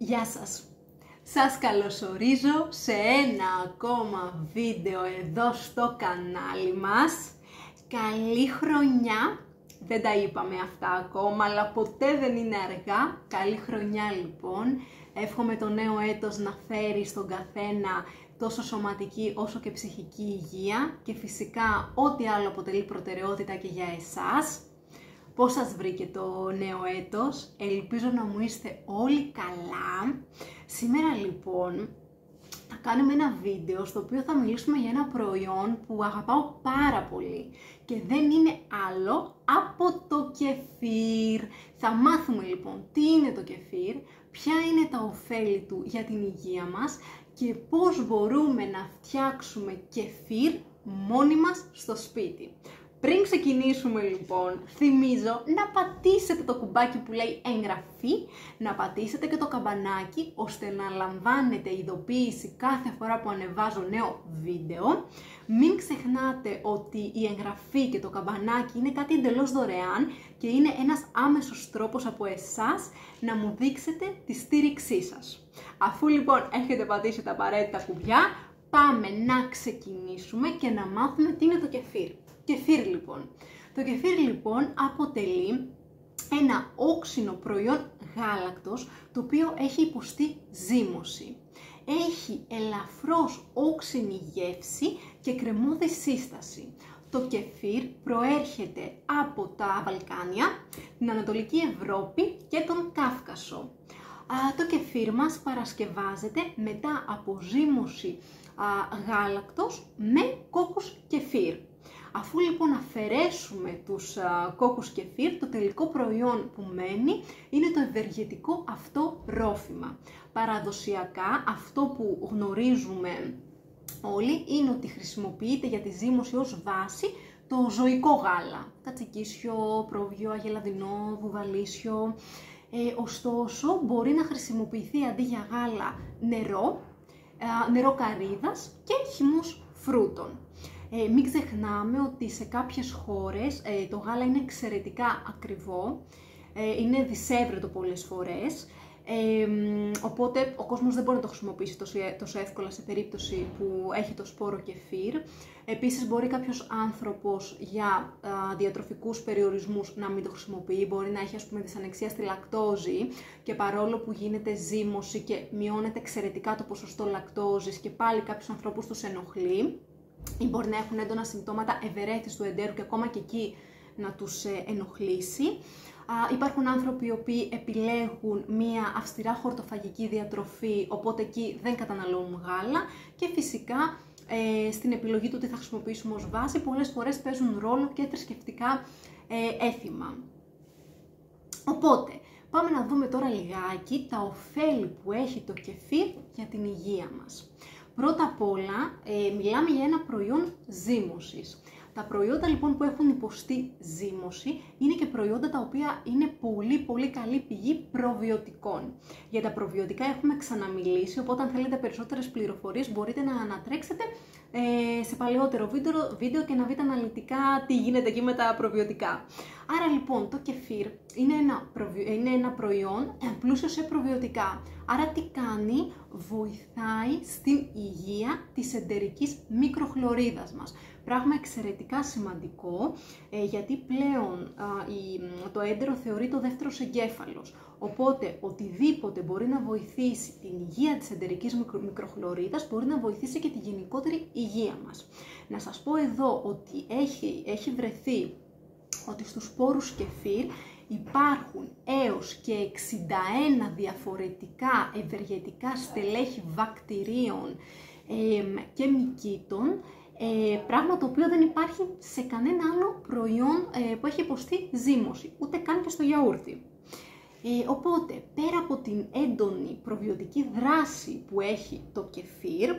Γεια σας! Σας καλωσορίζω σε ένα ακόμα βίντεο εδώ στο κανάλι μας. Καλή χρονιά! Δεν τα είπαμε αυτά ακόμα, αλλά ποτέ δεν είναι αργά. Καλή χρονιά λοιπόν. Εύχομαι το νέο έτος να φέρει στον καθένα τόσο σωματική όσο και ψυχική υγεία και φυσικά ό,τι άλλο αποτελεί προτεραιότητα και για εσάς. Πώς σας βρήκε το νέο έτος? Ελπίζω να μου είστε όλοι καλά. Σήμερα λοιπόν θα κάνουμε ένα βίντεο στο οποίο θα μιλήσουμε για ένα προϊόν που αγαπάω πάρα πολύ και δεν είναι άλλο από το κεφίρ. Θα μάθουμε λοιπόν τι είναι το κεφίρ, ποια είναι τα ωφέλη του για την υγεία μας και πώς μπορούμε να φτιάξουμε κεφίρ μόνοι μας στο σπίτι. Πριν ξεκινήσουμε λοιπόν, θυμίζω να πατήσετε το κουμπάκι που λέει εγγραφή, να πατήσετε και το καμπανάκι, ώστε να λαμβάνετε ειδοποίηση κάθε φορά που ανεβάζω νέο βίντεο. Μην ξεχνάτε ότι η εγγραφή και το καμπανάκι είναι κάτι εντελώς δωρεάν και είναι ένας άμεσος τρόπος από εσάς να μου δείξετε τη στήριξή σας. Αφού λοιπόν έχετε πατήσει τα απαραίτητα κουμπιά, πάμε να ξεκινήσουμε και να μάθουμε τι είναι το κεφίρ. Κεφίρ λοιπόν. Το κεφίρ λοιπόν αποτελεί ένα όξινο προϊόν γάλακτος το οποίο έχει υποστεί ζύμωση. Έχει ελαφρώς όξινη γεύση και κρεμώδη σύσταση. Το κεφίρ προέρχεται από τα Βαλκάνια, την Ανατολική Ευρώπη και τον Κάφκασο. Το κεφίρ μας παρασκευάζεται μετά από ζύμωση γάλακτος με κόκκους κεφίρ. Αφού λοιπόν αφαιρέσουμε τους κόκκους κεφίρ, το τελικό προϊόν που μένει είναι το ευεργετικό αυτό ρόφημα. Παραδοσιακά αυτό που γνωρίζουμε όλοι είναι ότι χρησιμοποιείται για τη ζύμωση ως βάση το ζωικό γάλα. Κατσικίσιο, πρόβιο, αγελαδινό, βουβαλίσιο. Ωστόσο μπορεί να χρησιμοποιηθεί αντί για γάλα νερό καρύδας και χυμός φρούτων. Μην ξεχνάμε ότι σε κάποιες χώρες το γάλα είναι εξαιρετικά ακριβό, είναι δισεύρετο πολλές φορές, οπότε ο κόσμος δεν μπορεί να το χρησιμοποιήσει τόσο εύκολα σε περίπτωση που έχει το σπόρο κεφίρ. Επίσης μπορεί κάποιος άνθρωπος για διατροφικούς περιορισμούς να μην το χρησιμοποιεί, μπορεί να έχει ας πούμε δυσανεξία στη λακτόζη και παρόλο που γίνεται ζύμωση και μειώνεται εξαιρετικά το ποσοστό λακτόζης και πάλι κάποιους ανθρώπους τους ενοχλεί, ή μπορεί να έχουν έντονα συμπτώματα ευερέθησης του εντέρου και ακόμα και εκεί να τους ενοχλήσει. Υπάρχουν άνθρωποι οι οποίοι επιλέγουν μία αυστηρά χορτοφαγική διατροφή, οπότε εκεί δεν καταναλώνουν γάλα και φυσικά στην επιλογή του τι θα χρησιμοποιήσουμε ως βάση πολλές φορές παίζουν ρόλο και θρησκευτικά έθιμα. Οπότε πάμε να δούμε τώρα λιγάκι τα ωφέλη που έχει το κεφίρ για την υγεία μας. Πρώτα απ' όλα μιλάμε για ένα προϊόν ζύμωσης. Τα προϊόντα λοιπόν που έχουν υποστεί ζύμωση είναι και προϊόντα τα οποία είναι πολύ καλή πηγή προβιωτικών. Για τα προβιωτικά έχουμε ξαναμιλήσει, οπότε αν θέλετε περισσότερες πληροφορίες μπορείτε να ανατρέξετε σε παλαιότερο βίντεο και να δείτε αναλυτικά τι γίνεται εκεί με τα προβιωτικά. Άρα λοιπόν το κεφίρ είναι ένα προϊόν πλούσιο σε προβιωτικά. Άρα τι κάνει? Βοηθάει στην υγεία της εντερικής μικροχλωρίδας μας. Πράγμα εξαιρετικά σημαντικό γιατί πλέον το έντερο θεωρείται ο δεύτερος εγκέφαλος. Οπότε οτιδήποτε μπορεί να βοηθήσει την υγεία της εντερικής μικροχλωρίδας μπορεί να βοηθήσει και τη γενικότερη υγεία μας. Να σας πω εδώ ότι έχει βρεθεί ότι στους σπόρους κεφίρ υπάρχουν έως και 61 διαφορετικά ευεργετικά στελέχη βακτηρίων και μυκήτων, πράγμα το οποίο δεν υπάρχει σε κανένα άλλο προϊόν που έχει υποστεί ζύμωση, ούτε καν και στο γιαούρτι. Οπότε, πέρα από την έντονη προβιωτική δράση που έχει το κεφίρ,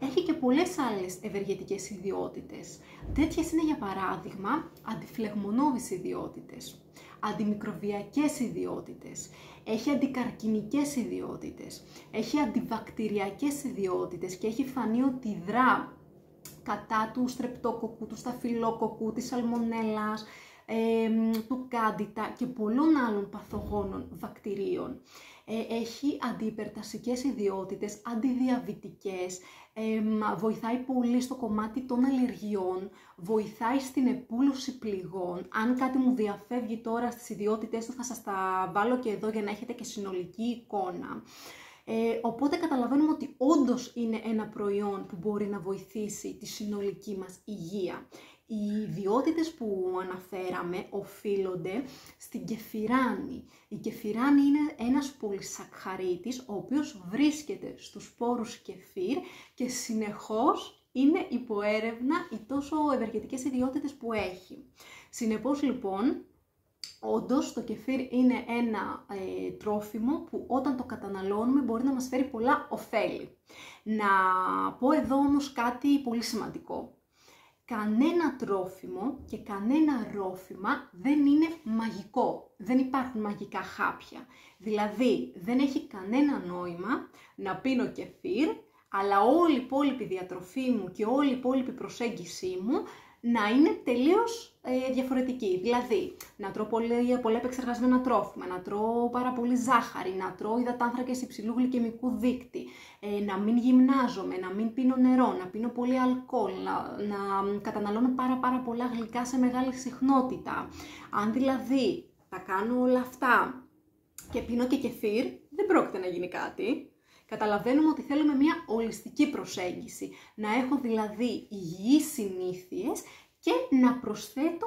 έχει και πολλές άλλες ευεργετικές ιδιότητες. Τέτοιες είναι για παράδειγμα αντιφλεγμονώδεις ιδιότητες, αντιμικροβιακές ιδιότητες, έχει αντικαρκινικές ιδιότητες, έχει αντιβακτηριακές ιδιότητες και έχει φανεί ότι δρά κατά του στρεπτόκοκκου, του σταφυλόκοκκου, της σαλμονέλας, του κάντιτα και πολλών άλλων παθογόνων βακτηρίων. Έχει αντιυπερτασικές ιδιότητες, αντιδιαβητικές, βοηθάει πολύ στο κομμάτι των αλλεργιών, βοηθάει στην επούλωση πληγών. Αν κάτι μου διαφεύγει τώρα στις ιδιότητες του θα σας τα βάλω και εδώ για να έχετε και συνολική εικόνα. Οπότε καταλαβαίνουμε ότι όντως είναι ένα προϊόν που μπορεί να βοηθήσει τη συνολική μας υγεία. Οι ιδιότητες που αναφέραμε οφείλονται στην κεφιράνη. Η κεφιράνη είναι ένας πολυσακχαρίτης, ο οποίος βρίσκεται στους σπόρους κεφίρ και συνεχώς είναι υπό έρευνα οι τόσο ευεργετικές ιδιότητες που έχει. Συνεπώς λοιπόν, όντως το κεφίρ είναι ένα τρόφιμο που όταν το καταναλώνουμε μπορεί να μας φέρει πολλά ωφέλη. Να πω εδώ όμως κάτι πολύ σημαντικό. Κανένα τρόφιμο και κανένα ρόφημα δεν είναι μαγικό. Δεν υπάρχουν μαγικά χάπια. Δηλαδή δεν έχει κανένα νόημα να πίνω κεφίρ, αλλά όλη η υπόλοιπη διατροφή μου και όλη η υπόλοιπη προσέγγιση μου να είναι τελείως διαφορετική. Δηλαδή, να τρώω πολλά επεξεργασμένα τρόφιμα, να τρώω πάρα πολύ ζάχαρη, να τρώω υδατάνθρακες υψηλού γλυκαιμικού δείκτη, να μην γυμνάζομαι, να μην πίνω νερό, να πίνω πολύ αλκοόλ, να καταναλώνω πάρα πολλά γλυκά σε μεγάλη συχνότητα. Αν δηλαδή τα κάνω όλα αυτά και πίνω και κεφίρ, δεν πρόκειται να γίνει κάτι. Καταλαβαίνουμε ότι θέλουμε μια ολιστική προσέγγιση, να έχω δηλαδή υγιείς συνήθειες και να προσθέτω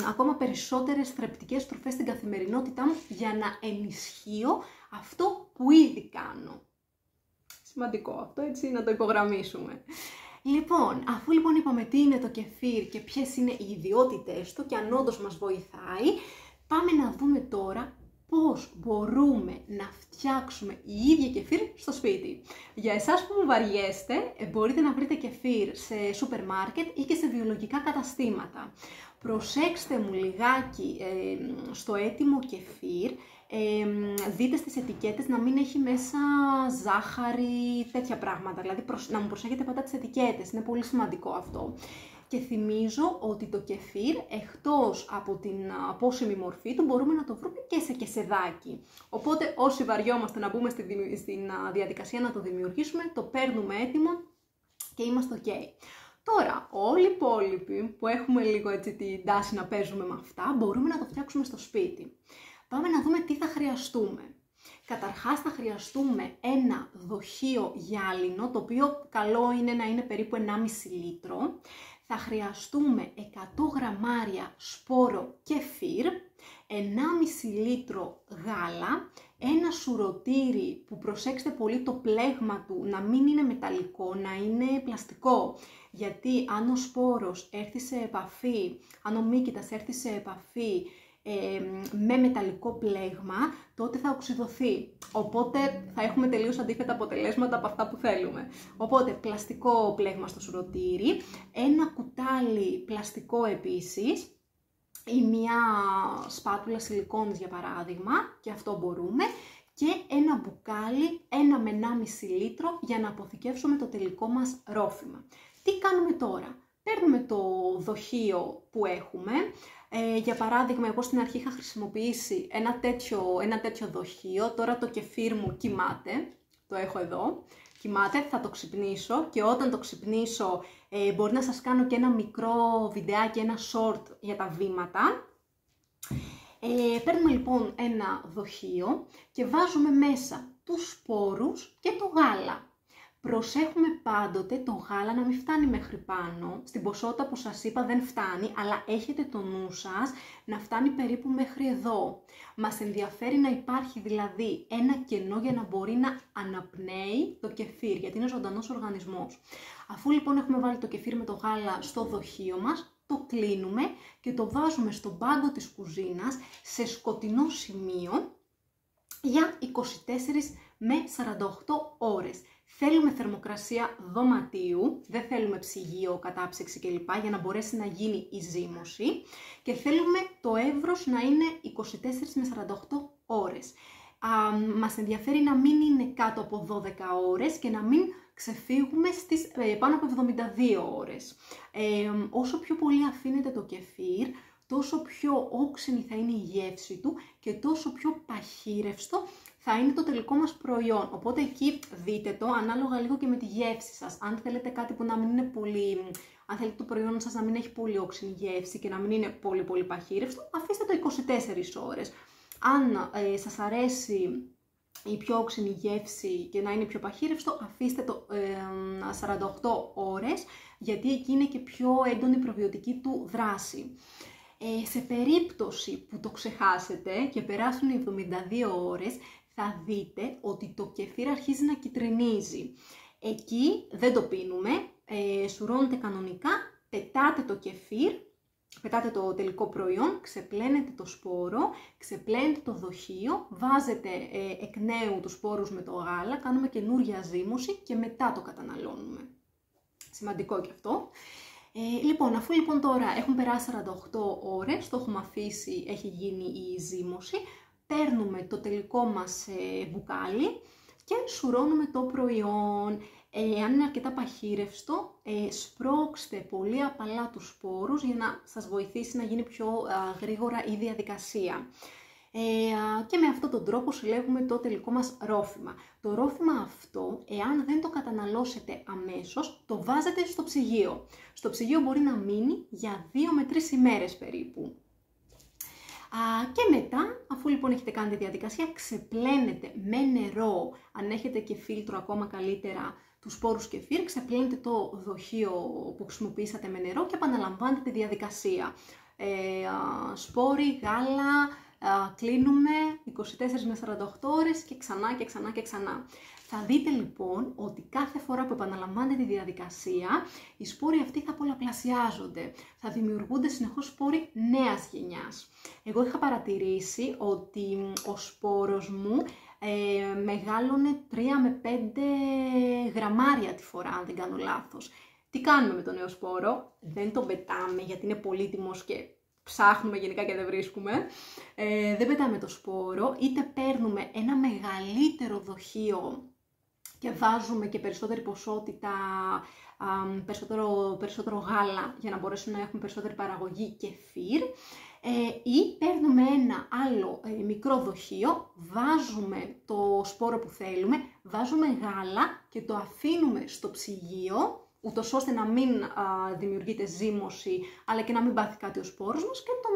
ακόμα περισσότερες θρεπτικές τροφές στην καθημερινότητά μου για να ενισχύω αυτό που ήδη κάνω. Σημαντικό αυτό, έτσι, να το υπογραμμίσουμε. Λοιπόν, αφού λοιπόν είπαμε τι είναι το κεφίρ και ποιες είναι οι ιδιότητες του και αν όντως μας βοηθάει, πάμε να δούμε τώρα πώς μπορούμε να φτιάξουμε η ίδια κεφίρ στο σπίτι. Για εσάς που μου βαριέστε, μπορείτε να βρείτε κεφίρ σε σούπερ μάρκετ ή και σε βιολογικά καταστήματα. Προσέξτε μου λιγάκι στο έτοιμο κεφίρ, δείτε στις ετικέτες να μην έχει μέσα ζάχαρη, τέτοια πράγματα. Δηλαδή να μου προσέχετε πάντα τις ετικέτες, είναι πολύ σημαντικό αυτό. Και θυμίζω ότι το κεφίρ, εκτός από την πόσιμη μορφή του, μπορούμε να το βρούμε και σε κεσεδάκι. Οπότε όσοι βαριόμαστε να μπούμε στην διαδικασία να το δημιουργήσουμε, το παίρνουμε έτοιμο και είμαστε ok. Τώρα, όλοι οι υπόλοιποι που έχουμε λίγο έτσι την τάση να παίζουμε με αυτά, μπορούμε να το φτιάξουμε στο σπίτι. Πάμε να δούμε τι θα χρειαστούμε. Καταρχάς θα χρειαστούμε ένα δοχείο γυάλινο, το οποίο καλό είναι να είναι περίπου 1,5 λίτρο. Θα χρειαστούμε 100 γραμμάρια σπόρο κεφίρ, 1,5 λίτρο γάλα, ένα σουρωτήρι που προσέξτε πολύ το πλέγμα του να μην είναι μεταλλικό, να είναι πλαστικό. Γιατί αν ο σπόρος έρθει σε επαφή, αν ο μύκητας έρθει σε επαφή με μεταλλικό πλέγμα, τότε θα οξυδωθεί. Οπότε θα έχουμε τελείως αντίθετα αποτελέσματα από αυτά που θέλουμε. Οπότε πλαστικό πλέγμα στο σουρωτήρι, ένα κουτάλι πλαστικό επίσης, ή μια σπάτουλα σιλικόνης για παράδειγμα, και αυτό μπορούμε, και ένα μπουκάλι 1 με 1,5 λίτρο για να αποθηκεύσουμε το τελικό μας ρόφημα. Τι κάνουμε τώρα? Παίρνουμε το δοχείο που έχουμε. Για παράδειγμα, εγώ στην αρχή είχα χρησιμοποιήσει ένα τέτοιο δοχείο. Τώρα το κεφίρ μου κοιμάται, το έχω εδώ, κοιμάται, θα το ξυπνήσω και όταν το ξυπνήσω μπορεί να σας κάνω και ένα μικρό βιντεάκι, ένα short για τα βήματα. Παίρνουμε λοιπόν ένα δοχείο και βάζουμε μέσα τους σπόρους και το γάλα. Προσέχουμε πάντοτε το γάλα να μην φτάνει μέχρι πάνω, στην ποσότητα που σας είπα δεν φτάνει, αλλά έχετε το νου σας να φτάνει περίπου μέχρι εδώ. Μας ενδιαφέρει να υπάρχει δηλαδή ένα κενό για να μπορεί να αναπνέει το κεφίρ, γιατί είναι ζωντανός οργανισμός. Αφού λοιπόν έχουμε βάλει το κεφίρ με το γάλα στο δοχείο μας, το κλείνουμε και το βάζουμε στον πάγκο της κουζίνας σε σκοτεινό σημείο για 24 με 48 ώρες. Θέλουμε θερμοκρασία δωματίου, δεν θέλουμε ψυγείο, κατάψυξη κλπ. Για να μπορέσει να γίνει η ζύμωση και θέλουμε το εύρος να είναι 24 με 48 ώρες. Μας ενδιαφέρει να μην είναι κάτω από 12 ώρες και να μην ξεφύγουμε στις πάνω από 72 ώρες. Όσο πιο πολύ αφήνετε το κεφίρ, τόσο πιο όξινη θα είναι η γεύση του και τόσο πιο παχύρευστο θα είναι το τελικό μας προϊόν. Οπότε εκεί δείτε το ανάλογα λίγο και με τη γεύση σας. Αν θέλετε κάτι που να μην είναι πολύ, αν θέλετε το προϊόν σας να μην έχει πολύ όξινη γεύση και να μην είναι πολύ παχύρευστο, αφήστε το 24 ώρες. Αν σας αρέσει η πιο όξινη γεύση και να είναι πιο παχύρευστο, αφήστε το 48 ώρες, γιατί εκεί είναι και πιο έντονη η προβιωτική του δράση. Σε περίπτωση που το ξεχάσετε και περάσουν οι 72 ώρες, θα δείτε ότι το κεφίρ αρχίζει να κυτρινίζει. Εκεί δεν το πίνουμε, σουρώνετε κανονικά, πετάτε το κεφίρ, πετάτε το τελικό προϊόν, ξεπλένετε το σπόρο, ξεπλένετε το δοχείο, βάζετε εκ νέου τους σπόρους με το γάλα, κάνουμε καινούρια ζύμωση και μετά το καταναλώνουμε. Σημαντικό και αυτό. Λοιπόν, αφού λοιπόν τώρα έχουν περάσει 48 ώρες, το έχουμε αφήσει, έχει γίνει η ζύμωση, παίρνουμε το τελικό μας μπουκάλι και σουρώνουμε το προϊόν. Αν είναι αρκετά παχύρευστο, σπρώξτε πολύ απαλά τους σπόρους για να σας βοηθήσει να γίνει πιο γρήγορα η διαδικασία. Και με αυτόν τον τρόπο συλλέγουμε το τελικό μας ρόφημα. Το ρόφημα αυτό, εάν δεν το καταναλώσετε αμέσως, το βάζετε στο ψυγείο. Στο ψυγείο μπορεί να μείνει για 2 με 3 ημέρες περίπου. Και μετά, αφού λοιπόν έχετε κάνει τη διαδικασία, ξεπλένετε με νερό, αν έχετε και φίλτρο ακόμα καλύτερα, τους σπόρους κεφίρ, ξεπλένετε το δοχείο που χρησιμοποιήσατε με νερό και επαναλαμβάνετε τη διαδικασία. Σπόροι, γάλα, κλείνουμε 24 με 48 ώρες και ξανά και ξανά και ξανά. Θα δείτε λοιπόν ότι κάθε φορά που επαναλαμβάνετε τη διαδικασία, οι σπόροι αυτοί θα πολλαπλασιάζονται. Θα δημιουργούνται συνεχώς σπόροι νέας γενιάς. Εγώ είχα παρατηρήσει ότι ο σπόρος μου μεγάλωνε 3 με 5 γραμμάρια τη φορά, αν δεν κάνω λάθος. Τι κάνουμε με τον νέο σπόρο? Δεν τον πετάμε γιατί είναι πολύτιμος και ψάχνουμε γενικά και δεν βρίσκουμε. Δεν πετάμε το σπόρο, είτε παίρνουμε ένα μεγαλύτερο δοχείο και βάζουμε και περισσότερη ποσότητα, περισσότερο γάλα για να μπορέσουμε να έχουμε περισσότερη παραγωγή κεφίρ, ή παίρνουμε ένα άλλο μικρό δοχείο, βάζουμε το σπόρο που θέλουμε, βάζουμε γάλα και το αφήνουμε στο ψυγείο, ούτως ώστε να μην δημιουργείται ζύμωση, αλλά και να μην πάθει κάτι ο σπόρος μας και τον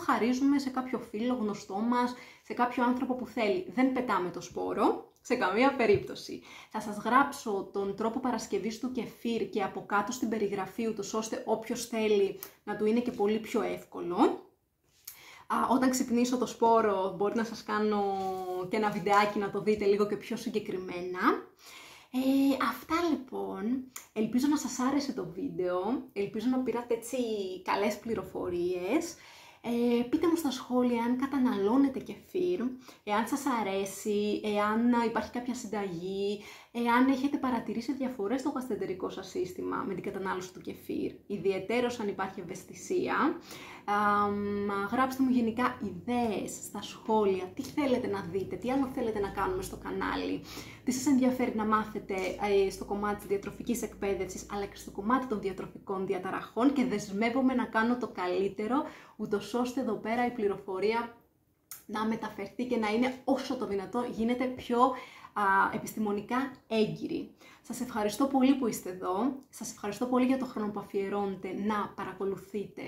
χαρίζουμε σε κάποιο φίλο γνωστό μας, σε κάποιο άνθρωπο που θέλει. Δεν πετάμε το σπόρο, σε καμία περίπτωση. Θα σας γράψω τον τρόπο παρασκευής του κεφίρ και από κάτω στην περιγραφή, ούτως ώστε όποιος θέλει να του είναι και πολύ πιο εύκολο. Όταν ξυπνήσω το σπόρο μπορεί να σας κάνω και ένα βιντεάκι να το δείτε λίγο και πιο συγκεκριμένα. Αυτά λοιπόν, ελπίζω να σας άρεσε το βίντεο, ελπίζω να πήρατε έτσι καλές πληροφορίες. Πείτε μου στα σχόλια αν καταναλώνετε κεφίρ, εάν σας αρέσει, εάν υπάρχει κάποια συνταγή, εάν έχετε παρατηρήσει διαφορές στο γαστρεντερικό σας σύστημα με την κατανάλωση του κεφίρ, ιδιαιτέρως αν υπάρχει ευαισθησία. Γράψτε μου γενικά ιδέες στα σχόλια, τι θέλετε να δείτε, τι άλλο θέλετε να κάνουμε στο κανάλι, τι σας ενδιαφέρει να μάθετε στο κομμάτι της διατροφικής εκπαίδευσης αλλά και στο κομμάτι των διατροφικών διαταραχών, και δεσμεύομαι να κάνω το καλύτερο, ούτως ώστε εδώ πέρα η πληροφορία να μεταφερθεί και να είναι όσο το δυνατό γίνεται πιο επιστημονικά έγκυρη. Σας ευχαριστώ πολύ που είστε εδώ, σας ευχαριστώ πολύ για το χρόνο που αφιερώνετε να παρακολουθείτε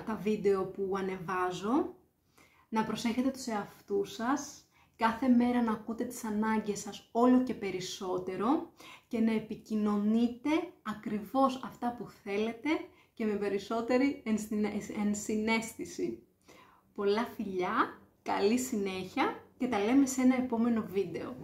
τα βίντεο που ανεβάζω. Να προσέχετε τους εαυτούς σας, κάθε μέρα να ακούτε τις ανάγκες σας όλο και περισσότερο και να επικοινωνείτε ακριβώς αυτά που θέλετε και με περισσότερη ενσυναίσθηση. Πολλά φιλιά, καλή συνέχεια και τα λέμε σε ένα επόμενο βίντεο.